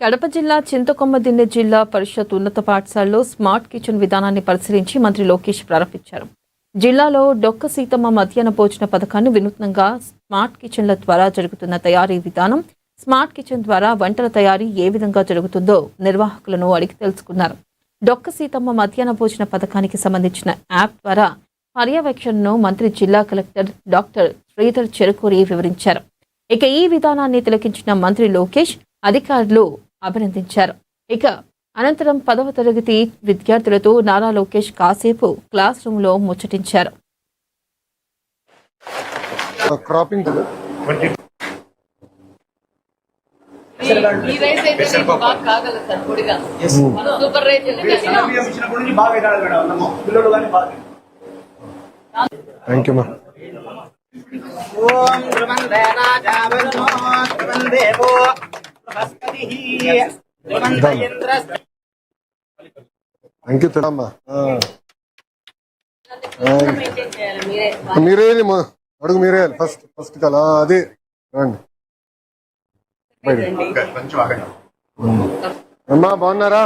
కడప జిల్లా చింతకొమ్మదిన్నె జిల్లా పరిషత్ ఉన్నత పాఠశాలలో స్మార్ట్ కిచెన్ విధానాన్ని పరిశీలించి మంత్రి లోకేష్ ప్రారంభించారు. జిల్లాలో డొక్క సీతమ్మ మధ్యాహ్న భోజన పథకాన్ని వినూత్నంగా స్మార్ట్ కిచెన్ల ద్వారా జరుగుతున్న తయారీ విధానం, స్మార్ట్ కిచెన్ ద్వారా వంటల తయారీ ఏ విధంగా జరుగుతుందో నిర్వాహకులను అడిగి తెలుసుకున్నారు. డొక్క సీతమ్మ మధ్యాహ్న భోజన పథకానికి సంబంధించిన యాప్ ద్వారా పర్యవేక్షణను మంత్రి జిల్లా కలెక్టర్ డాక్టర్ శ్రీధర్ చెరుకూరి వివరించారు. ఇక ఈ విధానాన్ని తిలకించిన మంత్రి లోకేష్ అధికారులు అభినందించారు. ఇక అనంతరం 10వ తరగతి విద్యార్థులతో నారా లోకేష్ కాసేపు క్లాస్ రూమ్ లో ముచ్చటించారు. మీరే అడుగు మీరే ఫస్ట్ కలా అదే రండి. అమ్మా బాగున్నారా?